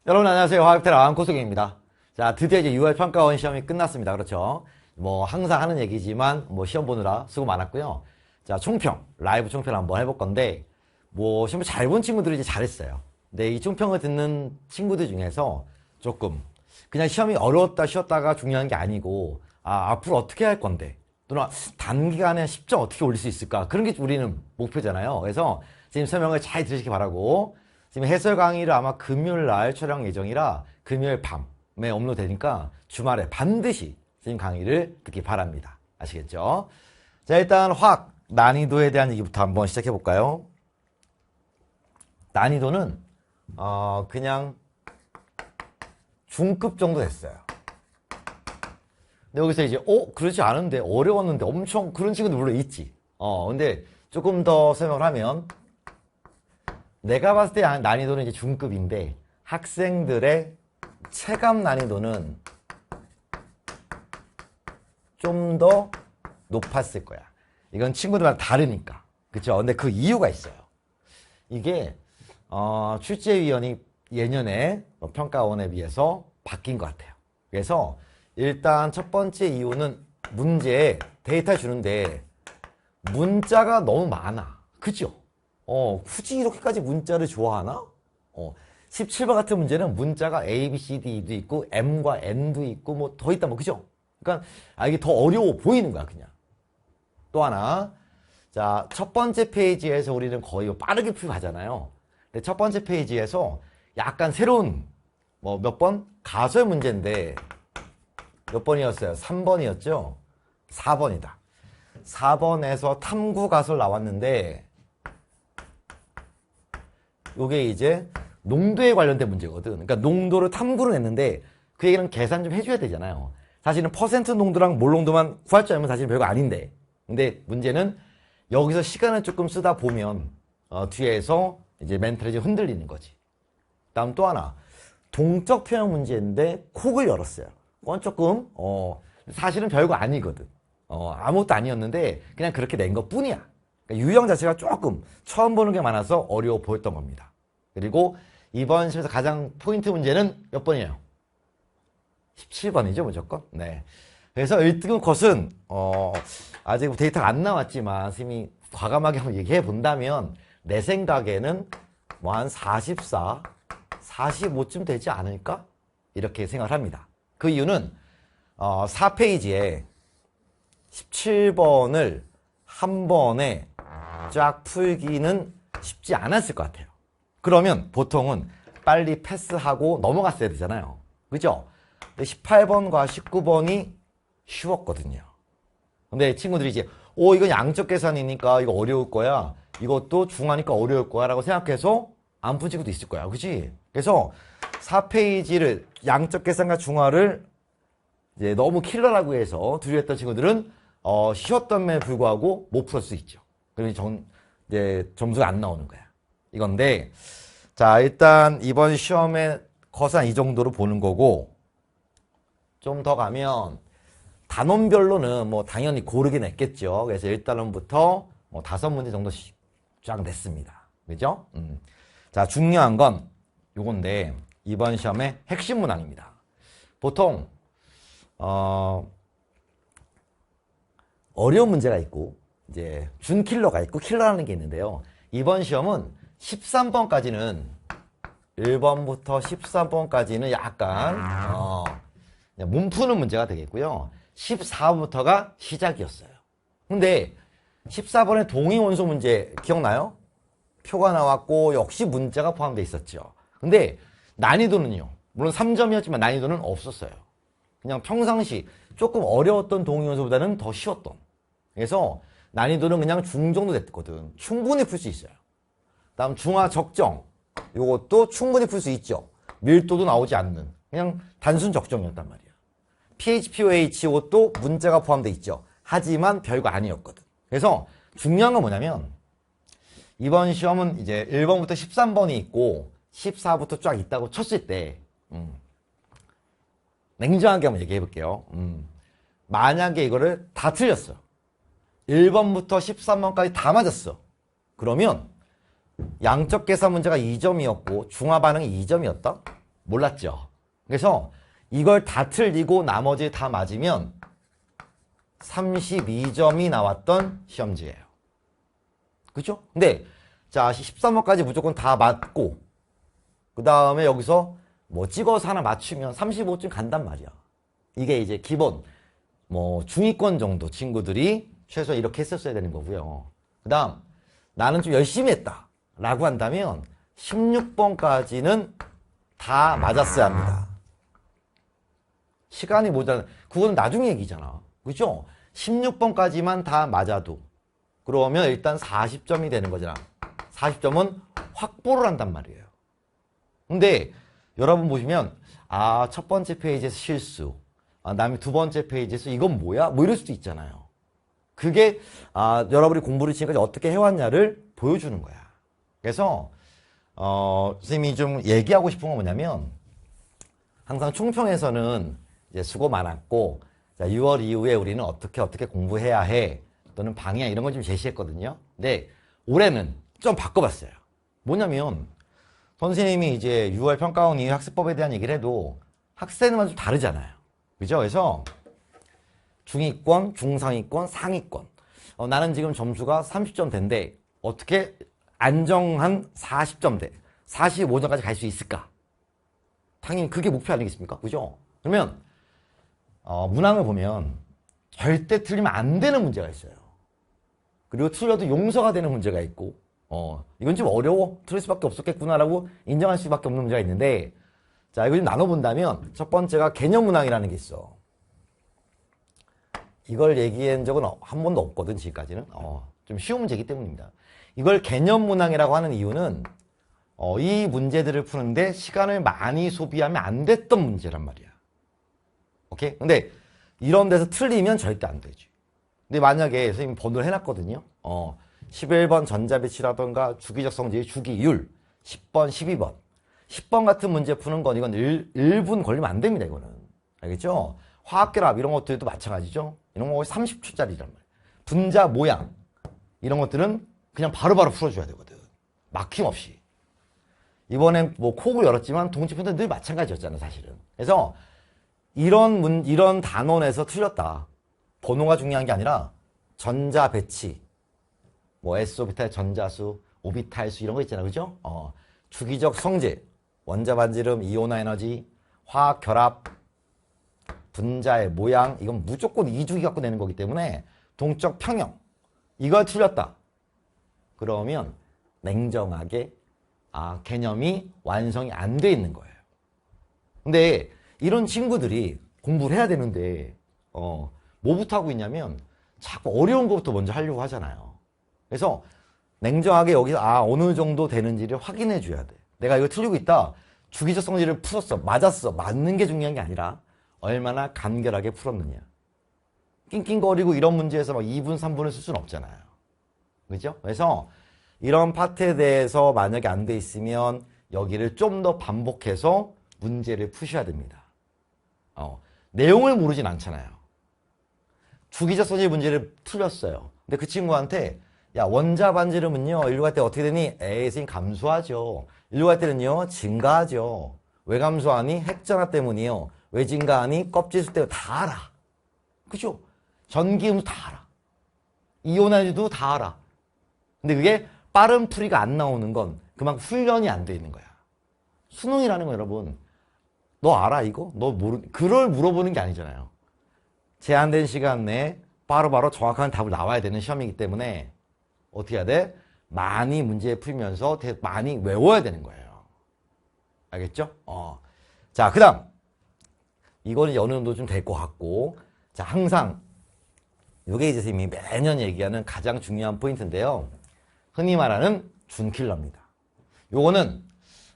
여러분 안녕하세요. 화학테라 고수경입니다. 자, 드디어 이제 6월 평가원 시험이 끝났습니다. 그렇죠? 뭐 항상 하는 얘기지만 뭐 시험 보느라 수고 많았고요. 자, 총평, 라이브 총평 한번 해볼 건데 뭐 시험 잘 본 친구들이 이제 잘했어요. 근데 이 총평을 듣는 친구들 중에서 조금 그냥 시험이 어려웠다 쉬었다가 중요한 게 아니고 앞으로 어떻게 할 건데 또는 단기간에 10점 어떻게 올릴 수 있을까, 그런 게 우리는 목표잖아요. 그래서 지금 설명을 잘 들으시기 바라고, 지금 해설 강의를 아마 금요일 날 촬영 예정이라 금요일 밤에 업로드 되니까 주말에 반드시 지금 강의를 듣기 바랍니다. 아시겠죠? 자, 일단 화학 난이도에 대한 얘기부터 한번 시작해 볼까요? 난이도는 그냥 중급 정도 됐어요. 근데 여기서 이제 그렇지 않은데 어려웠는데 엄청 그런 친구도 물론 있지. 근데 조금 더 설명을 하면, 내가 봤을 때 난이도는 이제 중급인데 학생들의 체감 난이도는 좀 더 높았을 거야. 이건 친구들마다 다르니까. 그쵸? 근데 그 이유가 있어요. 이게 출제위원이 예년에 평가원에 비해서 바뀐 것 같아요. 그래서 일단 첫 번째 이유는 문제에 데이터 주는데 문자가 너무 많아. 그죠? 굳이 이렇게까지 문자를 좋아하나? 17번 같은 문제는 문자가 A, B, C, D도 있고 M과 N도 있고 뭐 더 있다 뭐, 그죠? 그러니까 이게 더 어려워 보이는 거야 그냥. 또 하나, 자, 첫 번째 페이지에서 우리는 거의 빠르게 풀고 가잖아요. 근데 첫 번째 페이지에서 약간 새로운 뭐 몇 번? 가설 문제인데 몇 번이었어요? 3번이었죠? 4번이다. 4번에서 탐구 가설 나왔는데 요게 이제 농도에 관련된 문제거든. 그러니까 농도를 탐구를 했는데 그 얘기는 계산 좀 해줘야 되잖아요. 사실은 퍼센트 농도랑 몰 농도만 구할 줄 알면 사실 별거 아닌데, 근데 문제는 여기서 시간을 조금 쓰다 보면 뒤에서 이제 멘탈이 좀 흔들리는 거지. 다음 또 하나, 동적 표현 문제인데 콕을 열었어요. 그건 조금 사실은 별거 아니거든. 아무것도 아니었는데 그냥 그렇게 낸 것 뿐이야. 그러니까 유형 자체가 조금 처음 보는 게 많아서 어려워 보였던 겁니다. 그리고 이번 시험에서 가장 포인트 문제는 몇 번이에요? 17번이죠 무조건. 네. 그래서 1등급 컷은 아직 데이터가 안 나왔지만 선생님이 과감하게 한번 얘기해 본다면 내 생각에는 뭐 한 44, 45쯤 되지 않을까? 이렇게 생각을 합니다. 그 이유는 4페이지에 17번을 한 번에 쫙 풀기는 쉽지 않았을 것 같아요. 그러면 보통은 빨리 패스하고 넘어갔어야 되잖아요. 그죠? 근데 18번과 19번이 쉬웠거든요. 근데 친구들이 이제 이건 양적 계산이니까 이거 어려울 거야, 이것도 중하니까 어려울 거야 라고 생각해서 안 푼 친구도 있을 거야. 그치? 그래서 4페이지를 양적 계산과 중하를 이제 너무 킬러라고 해서 두려웠던 친구들은 쉬웠던에 불구하고 못 풀었을 수 있죠. 그러면 이제 점수가 안 나오는 거야. 이건데, 자, 일단 이번 시험에 거산 이 정도로 보는 거고, 좀 더 가면 단원별로는 뭐 당연히 고르게 냈겠죠. 그래서 1단원부터 뭐 5문제 정도씩 쫙 냈습니다. 그죠? 자, 중요한 건 요건데 이번 시험의 핵심 문항입니다. 보통 어려운 문제가 있고 이제 준킬러가 있고 킬러라는 게 있는데요. 이번 시험은 13번까지는 1번부터 13번까지는 약간 몸 푸는 문제가 되겠고요. 14번부터가 시작이었어요. 근데 14번의 동의원소 문제 기억나요? 표가 나왔고 역시 문자가 포함되어 있었죠. 근데 난이도는요, 물론 3점이었지만 난이도는 없었어요. 그냥 평상시 조금 어려웠던 동의원소보다는 더 쉬웠던. 그래서 난이도는 그냥 중정도 됐거든. 충분히 풀 수 있어요. 다음 중하 적정, 요것도 충분히 풀 수 있죠. 밀도도 나오지 않는 그냥 단순 적정이었단 말이야. PHPOH 이것도 문자가 포함되어 있죠. 하지만 별거 아니었거든. 그래서 중요한 건 뭐냐면 이번 시험은 이제 1번부터 13번이 있고 14부터 쫙 있다고 쳤을 때 냉정하게 한번 얘기해 볼게요. 만약에 이거를 다 틀렸어. 1번부터 13번까지 다 맞았어. 그러면 양적 계산 문제가 2점이었고 중화 반응이 2점이었다? 몰랐죠. 그래서 이걸 다 틀리고 나머지 다 맞으면 32점이 나왔던 시험지예요. 그죠? 근데 자 13번까지 무조건 다 맞고 그 다음에 여기서 뭐 찍어서 하나 맞추면 35점 간단 말이야. 이게 이제 기본 뭐 중위권 정도 친구들이 최소 이렇게 했었어야 되는 거고요. 그 다음 나는 좀 열심히 했다 라고 한다면 16번까지는 다 맞았어야 합니다. 시간이 모자란 그거는 나중 얘기잖아. 그죠? 16번까지만 다 맞아도 그러면 일단 40점이 되는 거잖아. 40점은 확보를 한단 말이에요. 근데 여러분 보시면 아, 첫 번째 페이지에서 실수, 그다음에 두 번째 페이지에서 이건 뭐야? 뭐 이럴 수도 있잖아요. 그게 여러분이 공부를 지금까지 어떻게 해왔냐를 보여주는 거야. 그래서 선생님이 좀 얘기하고 싶은 건 뭐냐면 항상 총평에서는 이제 수고 많았고 자, 6월 이후에 우리는 어떻게 공부해야 해 또는 방향 이런 걸 좀 제시했거든요. 근데 올해는 좀 바꿔봤어요. 뭐냐면 선생님이 이제 6월 평가원 이후 학습법에 대한 얘기를 해도 학생들마다 좀 다르잖아요. 그죠? 그래서 중위권, 중상위권, 상위권. 나는 지금 점수가 30점 된데 어떻게 안정한 40점대, 45점까지 갈 수 있을까? 당연히 그게 목표 아니겠습니까? 그죠? 그러면 문항을 보면 절대 틀리면 안 되는 문제가 있어요. 그리고 틀려도 용서가 되는 문제가 있고 이건 좀 어려워. 틀릴 수밖에 없었겠구나라고 인정할 수밖에 없는 문제가 있는데 자, 이거 좀 나눠본다면 첫 번째가 개념 문항이라는 게 있어. 이걸 얘기한 적은 한 번도 없거든, 지금까지는. 좀 쉬운 문제이기 때문입니다. 이걸 개념 문항이라고 하는 이유는 이 문제들을 푸는데 시간을 많이 소비하면 안 됐던 문제란 말이야. 오케이? 근데 이런 데서 틀리면 절대 안 되지. 근데 만약에 선생님이 번호를 해놨거든요. 11번 전자배치라던가 주기적 성질의 주기율, 10번, 12번. 10번 같은 문제 푸는 건 이건 1분 걸리면 안 됩니다, 이거는. 알겠죠? 화학결합 이런 것들도 마찬가지죠. 이런 거 30초짜리란 말이에요. 분자 모양 이런 것들은 그냥 바로바로 풀어줘야 되거든. 막힘없이. 이번엔 뭐 콕을 열었지만 동치편도 늘 마찬가지였잖아, 사실은. 그래서 이런 단원에서 틀렸다. 번호가 중요한 게 아니라 전자 배치, 뭐 S오비탈 전자수, 오비탈 수 이런 거 있잖아, 그죠? 주기적 성질, 원자 반지름, 이온화 에너지, 화학 결합, 분자의 모양, 이건 무조건 이주기 갖고 내는 거기 때문에 동적 평형, 이걸 틀렸다. 그러면 냉정하게 개념이 완성이 안 돼 있는 거예요. 근데 이런 친구들이 공부를 해야 되는데 뭐부터 하고 있냐면 자꾸 어려운 것부터 먼저 하려고 하잖아요. 그래서 냉정하게 여기서 어느 정도 되는지를 확인해 줘야 돼. 내가 이거 틀리고 있다. 주기적 성질을 풀었어. 맞았어. 맞는 게 중요한 게 아니라 얼마나 간결하게 풀었느냐. 낑낑거리고 이런 문제에서 막 2분, 3분을 쓸 수는 없잖아요. 그죠? 그래서 이런 파트에 대해서 만약에 안 돼 있으면 여기를 좀 더 반복해서 문제를 푸셔야 됩니다. 내용을 모르진 않잖아요. 주기적 성질 문제를 틀렸어요. 근데 그 친구한테 야, 원자 반지름은요, 인류 갈 때 어떻게 되니? 에이, 선생님 감소하죠. 인류 갈 때는요, 증가하죠. 왜 감소하니? 핵전화 때문이요. 왜 증가하니? 껍질수 때문에 다 알아. 그죠? 전기음수 다 알아. 이온화도 다 알아. 근데 그게 빠른 풀이가 안 나오는 건 그만큼 훈련이 안 돼 있는 거야. 수능이라는 건 여러분, 너 알아 이거? 그걸 물어보는 게 아니잖아요. 제한된 시간 내에 바로바로 정확한 답을 나와야 되는 시험이기 때문에 어떻게 해야 돼? 많이 문제 풀면서 많이 외워야 되는 거예요. 알겠죠? 자, 그 다음. 이거는 어느 정도 좀 될 것 같고. 자, 항상, 요게 이제 선생님이 매년 얘기하는 가장 중요한 포인트인데요. 흔히 말하는 준킬러입니다. 요거는,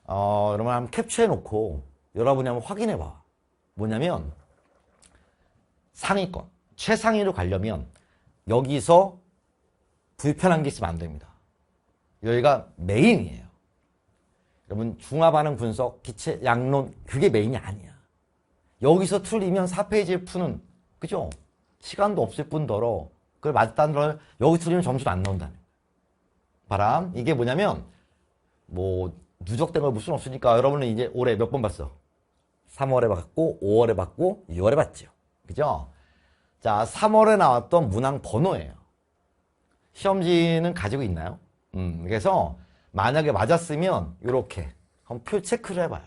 여러분 한번 캡처해 놓고 여러분이 한번 확인해 봐. 뭐냐면, 상위권, 최상위로 가려면 여기서 불편한 게 있으면 안 됩니다. 여기가 메인이에요. 여러분 중화반응 분석, 기체 양론 그게 메인이 아니야. 여기서 틀리면 4페이지에 푸는 그죠? 시간도 없을 뿐더러 그걸 맞다는 걸 여기 틀리면 점수도 안 나온다는 거예요. 바람 이게 뭐냐면 뭐 누적된 걸 볼 수는 없으니까 여러분은 이제 올해 몇 번 봤어? 3월에 봤고 5월에 봤고 6월에 봤죠. 그죠? 자, 3월에 나왔던 문항 번호예요. 시험지는 가지고 있나요? 그래서 만약에 맞았으면 이렇게 한번 표 체크를 해봐요.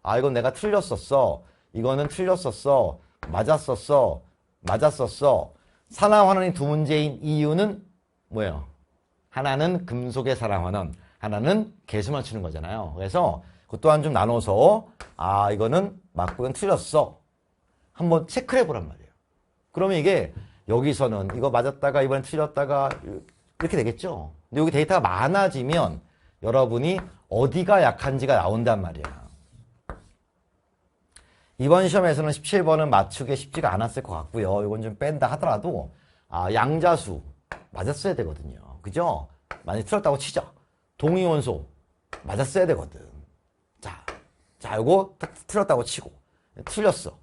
아, 이건 내가 틀렸었어. 이거는 틀렸었어. 맞았었어. 맞았었어. 산화환원이 두 문제인 이유는 뭐예요? 하나는 금속의 산화환원, 하나는 개수 맞추는 거잖아요. 그래서 그것 또한 좀 나눠서 아, 이거는 맞고 이건 틀렸어. 한번 체크를 해보란 말이에요. 그러면 이게 여기서는 이거 맞았다가 이번엔 틀렸다가 이렇게 되겠죠. 근데 여기 데이터가 많아지면 여러분이 어디가 약한지가 나온단 말이야. 이번 시험에서는 17번은 맞추기 쉽지가 않았을 것 같고요. 이건 좀 뺀다 하더라도 아, 양자수 맞았어야 되거든요. 그죠? 많이 틀렸다고 치죠. 동위원소 맞았어야 되거든. 자, 요거 틀렸다고 치고 틀렸어.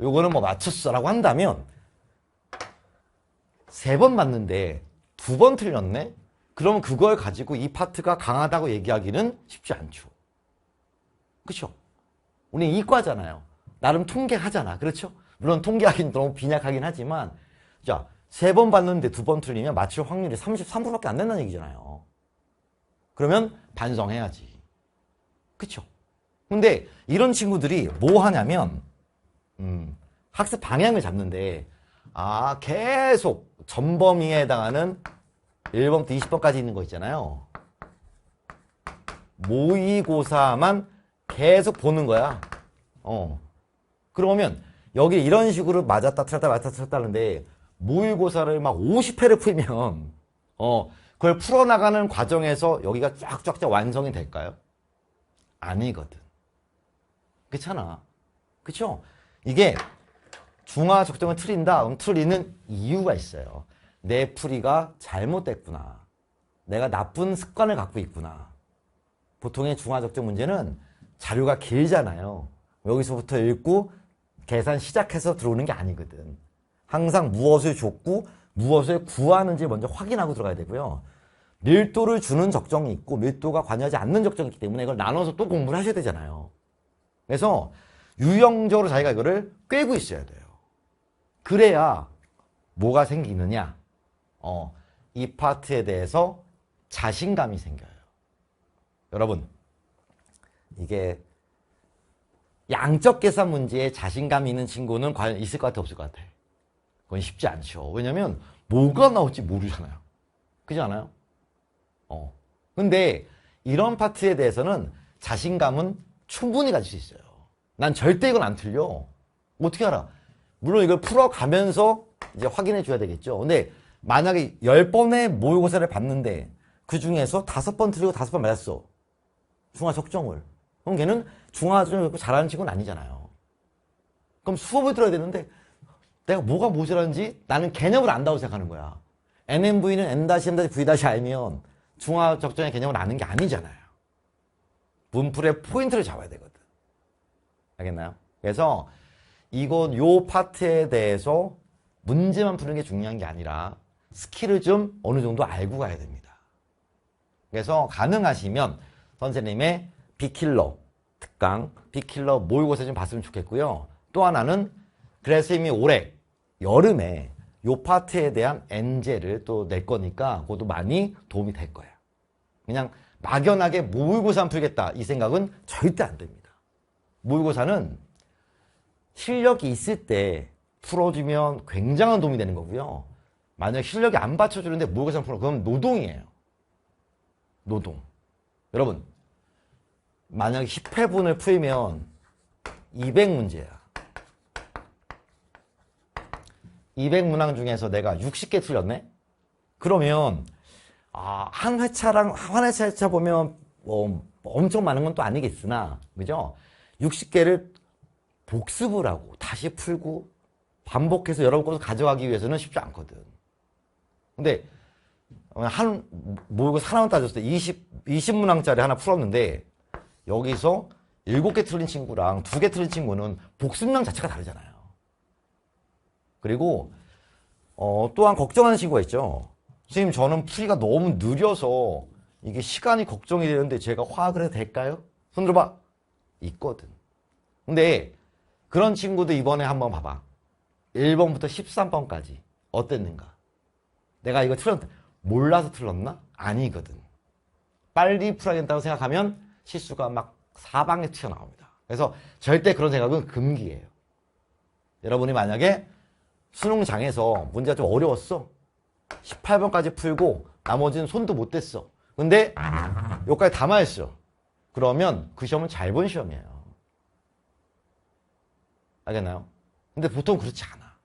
요거는 뭐 맞췄어라고 한다면 3번 맞는데 2번 틀렸네? 그러면 그걸 가지고 이 파트가 강하다고 얘기하기는 쉽지 않죠. 그렇죠? 우리 이과잖아요. 나름 통계하잖아. 그렇죠? 물론 통계하기는 너무 빈약하긴 하지만 자, 3번 봤는데 2번 틀리면 맞출 확률이 33%밖에 안 된다는 얘기잖아요. 그러면 반성해야지. 그쵸? 근데 이런 친구들이 뭐 하냐면 학습 방향을 잡는데 아, 계속 전범위에 해당하는 1번부터 20번까지 있는 거 있잖아요. 모의고사만 계속 보는 거야. 그러면 여기 이런 식으로 맞았다 틀렸다 맞았다 틀렸다 하는데 모의고사를 막 50회를 풀면 그걸 풀어나가는 과정에서 여기가 쫙쫙쫙 완성이 될까요? 아니거든. 그렇잖아. 그쵸? 이게 중화 적정을 틀린다. 그럼 틀리는 이유가 있어요. 내 풀이가 잘못됐구나. 내가 나쁜 습관을 갖고 있구나. 보통의 중화 적정 문제는 자료가 길잖아요. 여기서부터 읽고 계산 시작해서 들어오는 게 아니거든. 항상 무엇을 줬고 무엇을 구하는지 먼저 확인하고 들어가야 되고요. 밀도를 주는 적정이 있고 밀도가 관여하지 않는 적정이 있기 때문에 이걸 나눠서 또 공부를 하셔야 되잖아요. 그래서 유형적으로 자기가 이거를 꿰고 있어야 돼요. 그래야 뭐가 생기느냐? 이 파트에 대해서 자신감이 생겨요. 여러분, 이게 양적 계산 문제에 자신감이 있는 친구는 과연 있을 것 같아, 없을 것 같아? 그건 쉽지 않죠. 왜냐면 뭐가 나올지 모르잖아요. 그렇지 않아요? 근데 이런 파트에 대해서는 자신감은 충분히 가질 수 있어요. 난 절대 이건 안 틀려. 어떻게 알아? 물론 이걸 풀어가면서 이제 확인해 줘야 되겠죠. 근데 만약에 10번의 모의고사를 봤는데 그 중에서 5번 틀리고 5번 맞았어. 중화 적정을. 그럼 걔는 중화 적정을 잘하는 친구는 아니잖아요. 그럼 수업을 들어야 되는데 내가 뭐가 모자란지 나는 개념을 안다고 생각하는 거야. NMV는 N-M-V- 알면 중화 적정의 개념을 아는 게 아니잖아요. 문풀의 포인트를 잡아야 되거든. 알겠나요? 그래서 요 파트에 대해서 문제만 푸는 게 중요한 게 아니라 스킬을 좀 어느 정도 알고 가야 됩니다. 그래서 가능하시면 선생님의 빅킬러 특강, 빅킬러 모의고사 좀 봤으면 좋겠고요. 또 하나는 그래서 이미 올해 여름에 요 파트에 대한 엔제를 또 낼 거니까 그것도 많이 도움이 될 거예요. 그냥 막연하게 모의고사만 풀겠다 이 생각은 절대 안 됩니다. 모의고사는 실력이 있을 때 풀어주면 굉장한 도움이 되는 거고요. 만약 실력이 안 받쳐주는데 모의고사만 풀어 그럼 노동이에요. 노동. 여러분 만약 10회분을 풀면 200문제야. 200문항 중에서 내가 60개 틀렸네? 그러면 한 회차 보면 엄청 많은 건 또 아니겠으나 그죠? 60개를 복습을 하고 다시 풀고 반복해서 여러 번 가져가기 위해서는 쉽지 않거든. 근데 한 모의고사 하나만 따졌을 때 20문항짜리 하나 풀었는데 여기서 7개 틀린 친구랑 2개 틀린 친구는 복습량 자체가 다르잖아요. 그리고 또한 걱정하는 친구가 있죠. 선생님 저는 풀이가 너무 느려서 이게 시간이 걱정이 되는데 제가 화학을 해도 될까요? 손 들어봐. 있거든. 근데 그런 친구도 이번에 한번 봐봐. 1번부터 13번까지 어땠는가? 내가 이거 틀렸다. 몰라서 틀렸나? 아니거든. 빨리 풀어야 된다고 생각하면 실수가 막 사방에 튀어나옵니다. 그래서 절대 그런 생각은 금기예요. 여러분이 만약에 수능장에서 문제가 좀 어려웠어. 18번까지 풀고 나머지는 손도 못 댔어. 근데 여기까지 다 맞았어. 그러면 그 시험은 잘 본 시험이에요. 알겠나요? 근데 보통 그렇지 않아.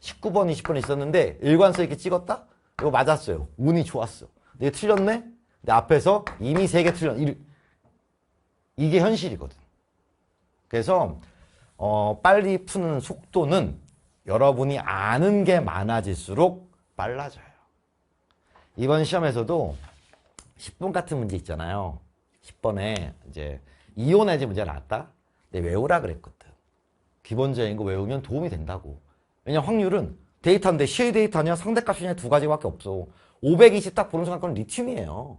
19번, 20번 있었는데 일관성 있게 찍었다? 이거 맞았어요. 운이 좋았어. 근데 틀렸네? 근데 앞에서 이미 3개 틀렸네. 이게 현실이거든. 그래서 빨리 푸는 속도는 여러분이 아는 게 많아질수록 빨라져요. 이번 시험에서도 10번 같은 문제 있잖아요. 10번에 이제 이온에너지 문제가 나왔다. 근데 외우라 그랬거든. 기본적인 거 외우면 도움이 된다고. 왜냐면 확률은 데이터인데 실 데이터냐 상대값이냐 두 가지밖에 없어. 520 딱 보는 순간 그건 리튬이에요.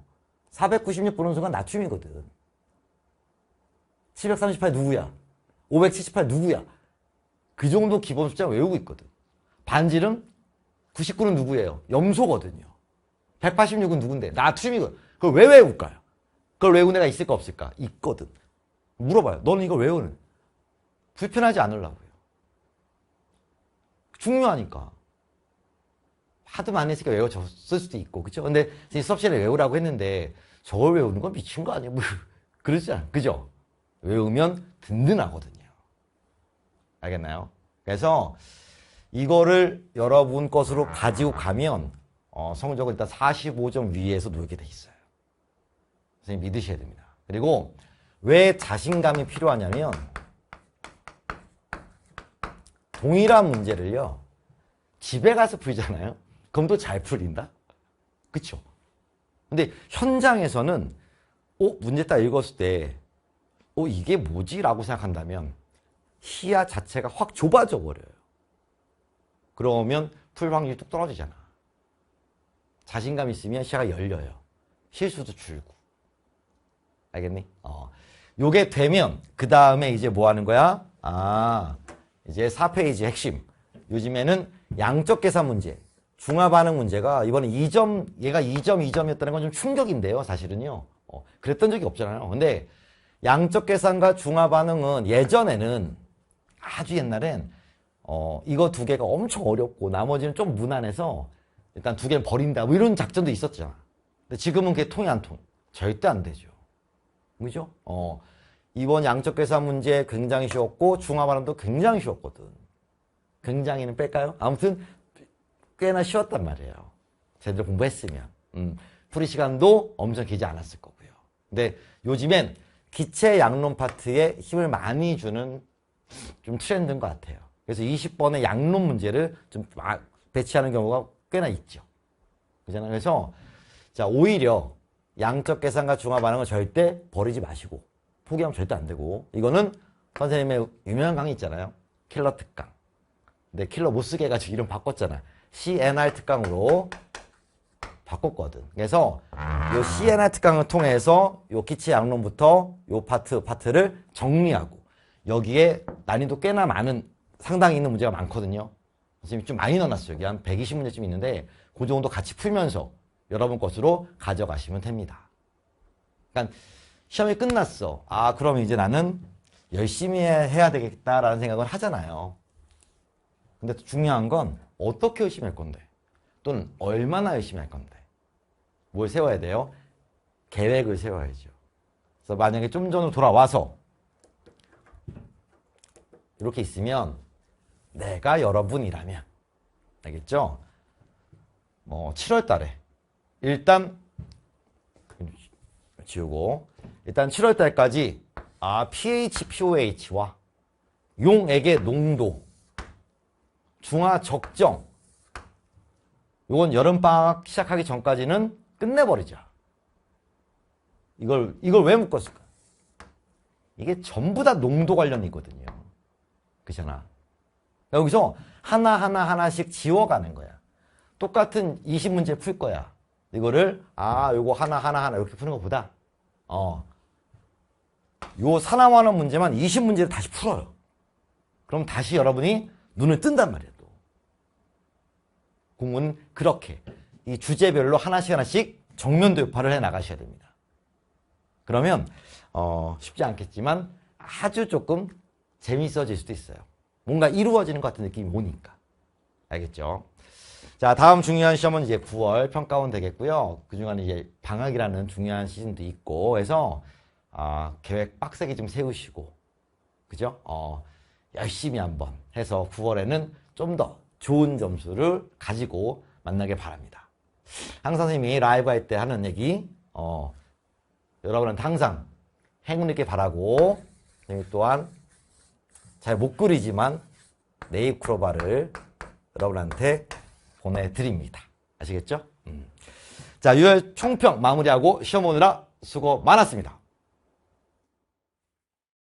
496 보는 순간 나트륨이거든. 738 누구야? 578 누구야? 그 정도 기본 숫자 외우고 있거든. 반지름 99는 누구예요? 염소거든요. 186은 누군데? 나트륨이거든. 그걸 왜 외울까요? 그걸 외우는 애가 있을까 없을까? 있거든. 물어봐요. 너는 이걸 외우는? 불편하지 않으려고요. 중요하니까. 하도 많이 했으니까 외워졌을 수도 있고, 그쵸? 근데 수업 시간에 외우라고 했는데 저걸 외우는 건 미친 거 아니에요? 뭐, 그러지 않아. 그죠? 외우면 든든하거든요. 알겠나요? 그래서 이거를 여러분 것으로 가지고 가면 성적은 일단 45점 위에서 놓이게 돼 있어요. 선생님 믿으셔야 됩니다. 그리고 왜 자신감이 필요하냐면 동일한 문제를요. 집에 가서 풀잖아요. 그럼 또 잘 풀린다? 그쵸? 근데 현장에서는 문제 딱 읽었을 때 이게 뭐지? 라고 생각한다면 시야 자체가 확 좁아져 버려요. 그러면 풀 확률이 뚝 떨어지잖아. 자신감 있으면 시야가 열려요. 실수도 줄고. 알겠니? 요게 되면 그 다음에 이제 뭐 하는 거야? 이제 4페이지 핵심. 요즘에는 양적 계산 문제, 중화 반응 문제가 이번에 2점, 얘가 2점, 2점이었다는 건 좀 충격인데요, 사실은요. 그랬던 적이 없잖아요. 근데 양적 계산과 중화 반응은 예전에는 아주 옛날엔 이거 두 개가 엄청 어렵고 나머지는 좀 무난해서 일단 두 개는 버린다 뭐 이런 작전도 있었잖아. 근데 지금은 그게 통이 안 통. 절대 안 되죠. 그죠? 이번 양적 계산 문제 굉장히 쉬웠고 중화 반응도 굉장히 쉬웠거든. 굉장히는 뺄까요? 아무튼 꽤나 쉬웠단 말이에요. 제대로 공부했으면. 풀이 시간도 엄청 길지 않았을 거고요. 근데 요즘엔 기체 양론 파트에 힘을 많이 주는 좀 트렌드인 것 같아요. 그래서 20번의 양론 문제를 좀 배치하는 경우가 꽤나 있죠. 그잖아요. 그래서 자, 오히려 양적 계산과 중화 반응을 절대 버리지 마시고 포기하면 절대 안 되고 이거는 선생님의 유명한 강의 있잖아요. 킬러 특강. 근데 킬러 못 쓰게 해가지고 이름 바꿨잖아. CNR 특강으로 바꿨거든. 그래서 요 CNR 특강을 통해서 요 기체 양론부터 요 파트를 정리하고 여기에 난이도 꽤나 많은 상당히 있는 문제가 많거든요. 선생님이 좀 많이 넣어놨어요. 여기 한 120문제쯤 있는데 그 정도 같이 풀면서 여러분 것으로 가져가시면 됩니다. 그러니까 시험이 끝났어. 그럼 이제 나는 열심히 해야 되겠다라는 생각을 하잖아요. 근데 중요한 건 어떻게 열심히 할 건데 또는 얼마나 열심히 할 건데 뭘 세워야 돼요? 계획을 세워야죠. 그래서 만약에 좀 전으로 돌아와서 이렇게 있으면 내가 여러분이라면 알겠죠? 7월 달에 일단 지우고 일단 7월 달까지 pH, POH와 용액의 농도 중화 적정 요건 여름방학 시작하기 전까지는 끝내버리자. 이걸 왜 묶었을까? 이게 전부 다 농도 관련이거든요. 그렇잖아. 여기서 하나씩 지워가는 거야. 똑같은 20문제 풀 거야. 이거를 요거 하나 이렇게 푸는 것보다 요 사나워하는 문제만 20문제를 다시 풀어요. 그럼 다시 여러분이 눈을 뜬단 말이에요. 또. 공부는 그렇게 이 주제별로 하나씩 정면 돌파를 해 나가셔야 됩니다. 그러면 쉽지 않겠지만 아주 조금 재밌어질 수도 있어요. 뭔가 이루어지는 것 같은 느낌이 오니까. 알겠죠? 자, 다음 중요한 시험은 이제 9월 평가원 되겠고요. 그중간에 이제 방학이라는 중요한 시즌도 있고 해서 계획 빡세게 좀 세우시고 그죠? 열심히 한번 해서 9월에는 좀 더 좋은 점수를 가지고 만나길 바랍니다. 항상 선생님이 라이브 할 때 하는 얘기 여러분한테 항상 행운 있게 바라고 또한 잘 못 그리지만 네잎 크로바를 여러분한테 보내드립니다. 아시겠죠? 자, 6월 총평 마무리하고 시험 오느라 수고 많았습니다.